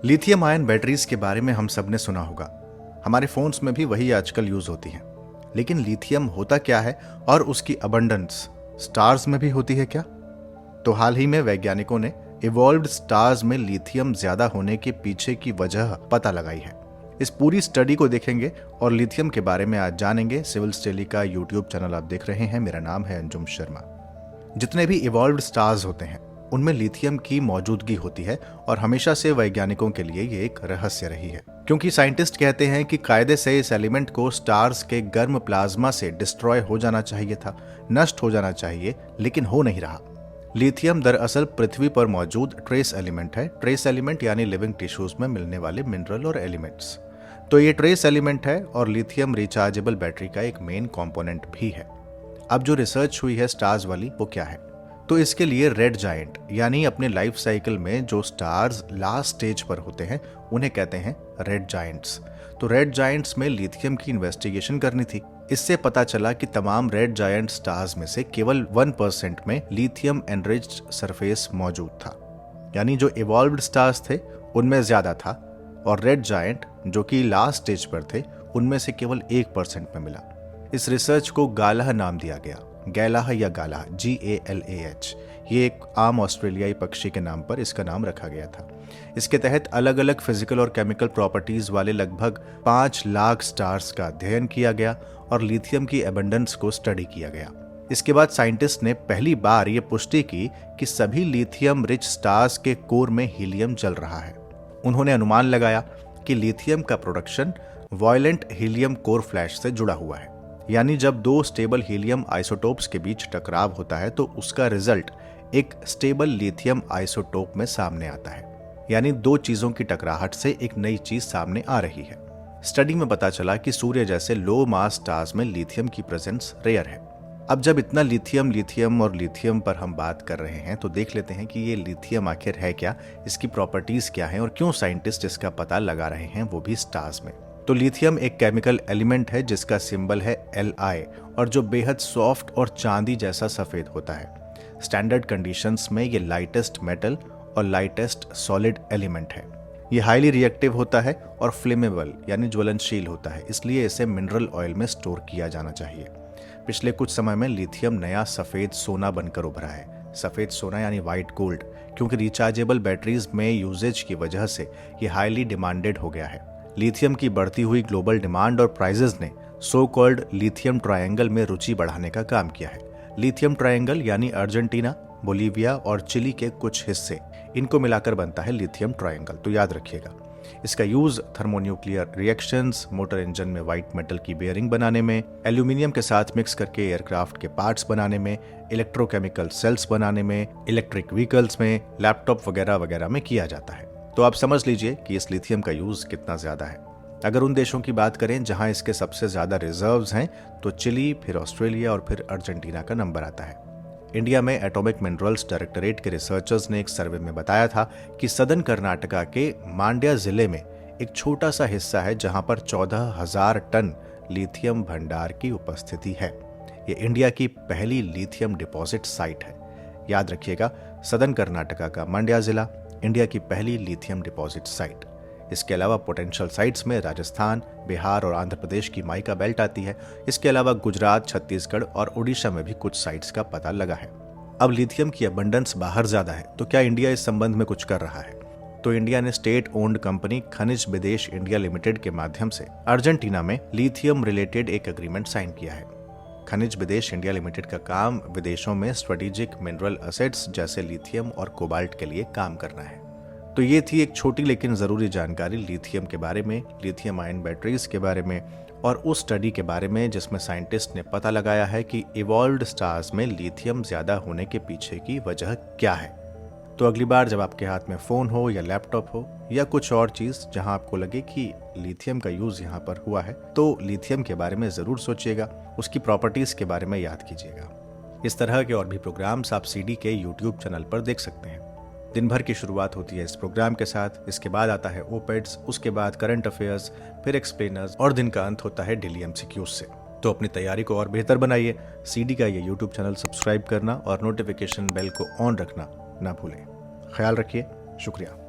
Lithium ion batteries के बारे में हम सब ने सुना होगा। हमारे फोन्स में भी वही आजकल यूज होती हैं। लेकिन लिथियम होता क्या है और उसकी अबंडेंस स्टार्स में भी होती है क्या? तो हाल ही में वैज्ञानिकों ने इवॉल्व्ड स्टार्स में लिथियम ज्यादा होने के पीछे की वजह पता लगाई है। इस पूरी स्टडी को देखेंगे और लिथियम के बारे में आज जानेंगे। सिविल स्टडी का यूट्यूब चैनल आप देख रहे हैं। मेरा नाम है अंजुम शर्मा। जितने भी इवॉल्व्ड स्टार्स होते हैं उनमें लिथियम की मौजूदगी होती है और हमेशा से वैज्ञानिकों के लिए ये एक रहस्य रही है, क्योंकि साइंटिस्ट कहते हैं कि कायदे से इस एलिमेंट को स्टार्स के गर्म प्लाज्मा से डिस्ट्रॉय हो जाना चाहिए था, नष्ट हो जाना चाहिए, लेकिन हो नहीं रहा। लिथियम दरअसल पृथ्वी पर मौजूद ट्रेस एलिमेंट है। ट्रेस एलिमेंट यानी लिविंग टिश्यूज में मिलने वाले मिनरल और एलिमेंट्स। तो ये ट्रेस एलिमेंट है और लिथियम रिचार्जेबल बैटरी का एक मेन कंपोनेंट भी है। अब जो रिसर्च हुई है स्टार्स वाली, वो क्या है? तो इसके लिए रेड जायंट यानी अपने लाइफ साइकिल में जो स्टार्स लास्ट स्टेज पर होते हैं उन्हें कहते हैं रेड जायंट्स। तो रेड जायंट्स में लिथियम की इन्वेस्टिगेशन करनी थी। इससे पता चला कि तमाम रेड जायंट स्टार्स में से केवल 1% में लिथियम एनरिच्ड सरफेस मौजूद था, यानी जो इवॉल्व्ड स्टार्स थे उनमें ज्यादा था, और रेड जायंट जो कि लास्ट स्टेज पर थे उनमें से केवल 1% में मिला। इस रिसर्च को गालाह नाम दिया गया। गैलाह या गालाह, GALAH। ये एक आम ऑस्ट्रेलियाई पक्षी के नाम पर इसका नाम रखा गया था। इसके तहत अलग अलग फिजिकल और केमिकल प्रॉपर्टीज वाले लगभग 5 लाख स्टार्स का अध्ययन किया गया और लिथियम की एबंडेंस को स्टडी किया गया। इसके बाद साइंटिस्ट ने पहली बार ये पुष्टि की कि सभी लिथियम रिच स्टार्स के कोर में हीलियम जल रहा है। उन्होंने अनुमान लगाया कि लिथियम का production violent helium core flash से जुड़ा हुआ है, यानी जब दो स्टेबल हीलियम आइसोटोप्स के बीच टकराव होता है तो उसका रिजल्ट एक स्टेबल लिथियम आइसोटोप में सामने आता है, यानी दो चीजों की टकराहट से एक नई चीज सामने आ रही है। स्टडी में पता चला कि सूर्य जैसे लो मास स्टार्स में लिथियम की प्रेजेंस रेयर है। अब जब इतना लिथियम और लिथियम पर हम बात कर रहे हैं तो देख लेते हैं कि ये लिथियम आखिर है क्या, इसकी प्रॉपर्टीज क्या हैं और क्यों साइंटिस्ट इसका पता लगा रहे हैं, वो भी स्टार्स में। तो लिथियम एक केमिकल एलिमेंट है जिसका सिंबल है Li और जो बेहद सॉफ्ट और चांदी जैसा सफेद होता है। स्टैंडर्ड कंडीशंस में ये लाइटेस्ट मेटल और लाइटेस्ट सॉलिड एलिमेंट है। ये हाईली रिएक्टिव होता है और फ्लेमेबल यानी ज्वलनशील होता है, इसलिए इसे मिनरल ऑयल में स्टोर किया जाना चाहिए। पिछले कुछ समय में लिथियम नया सफेद सोना बनकर उभरा है। सफेद सोना यानी व्हाइट गोल्ड, क्योंकि रिचार्जेबल बैटरीज में यूजेज की वजह से ये हाईली डिमांडेड हो गया है। लिथियम की बढ़ती हुई ग्लोबल डिमांड और प्राइजेस ने सो कॉल्ड लिथियम ट्रायंगल में रुचि बढ़ाने का काम किया है। लिथियम ट्रायंगल यानी अर्जेंटीना, बोलीविया और चिली के कुछ हिस्से, इनको मिलाकर बनता है लिथियम ट्रायंगल। तो याद रखिएगा, इसका use thermonuclear reactions, motor engine में व्हाइट मेटल की बेयरिंग बनाने में, एल्यूमिनियम के साथ मिक्स करके एयरक्राफ्ट के पार्ट्स बनाने में, इलेक्ट्रोकेमिकल सेल्स बनाने में, इलेक्ट्रिक व्हीकल्स में, लैपटॉप वगैरह वगैरह में किया जाता है। तो आप समझ लीजिए कि इस लिथियम का यूज कितना ज्यादा है। अगर उन देशों की बात करें जहां इसके सबसे ज्यादा रिजर्व्स हैं तो चिली, फिर ऑस्ट्रेलिया और फिर अर्जेंटीना का नंबर आता है। इंडिया में एटॉमिक मिनरल्स डायरेक्टरेट के रिसर्चर्स ने एक सर्वे में बताया था कि सदर्न कर्नाटका के मांड्या जिले में एक छोटा सा हिस्सा है जहां पर 14,000 टन लिथियम भंडार की उपस्थिति है। ये इंडिया की पहली लिथियम डिपॉजिट साइट है। याद रखिएगा, सदर्न कर्नाटका का मांड्या जिला इंडिया की पहली लिथियम डिपॉजिट साइट। इसके अलावा पोटेंशियल साइट्स में राजस्थान, बिहार और आंध्र प्रदेश की माइका बेल्ट आती है। इसके अलावा गुजरात, छत्तीसगढ़ और ओडिशा में भी कुछ साइट्स का पता लगा है। अब लिथियम की अबंडेंस बाहर ज्यादा है, तो क्या इंडिया इस संबंध में कुछ कर रहा है? तो इंडिया ने स्टेट ओन्ड कंपनी खनिज विदेश इंडिया लिमिटेड के माध्यम से अर्जेंटीना में लिथियम रिलेटेड एक एग्रीमेंट साइन किया है। खनिज विदेश इंडिया लिमिटेड का काम विदेशों में स्ट्रेटेजिक मिनरल एसेट्स जैसे लिथियम और कोबाल्ट के लिए काम करना है। तो ये थी एक छोटी लेकिन जरूरी जानकारी लिथियम के बारे में, लिथियम आयन बैटरीज के बारे में और उस स्टडी के बारे में जिसमें साइंटिस्ट ने पता लगाया है कि इवॉल्व्ड स्टार्स में लिथियम ज्यादा होने के पीछे की वजह क्या है। तो अगली बार जब आपके हाथ में फोन हो या लैपटॉप हो या कुछ और चीज जहां आपको लगे कि लिथियम का यूज यहाँ पर हुआ है, तो लिथियम के बारे में जरूर सोचिएगा, उसकी प्रॉपर्टीज के बारे में याद कीजिएगा। इस तरह के और भी प्रोग्राम्स आप CD के यूट्यूब चैनल पर देख सकते हैं। दिन भर की शुरुआत होती है इस प्रोग्राम के साथ, इसके बाद आता है ओपेड्स, उसके बाद करंट अफेयर्स, फिर एक्सप्लेनर्स और दिन का अंत होता है डेली MCQs से। तो अपनी तैयारी को और बेहतर बनाइए। CD का ये यूट्यूब चैनल सब्सक्राइब करना और नोटिफिकेशन बेल को ऑन रखना ना भूलें। ख्याल रखिए। शुक्रिया।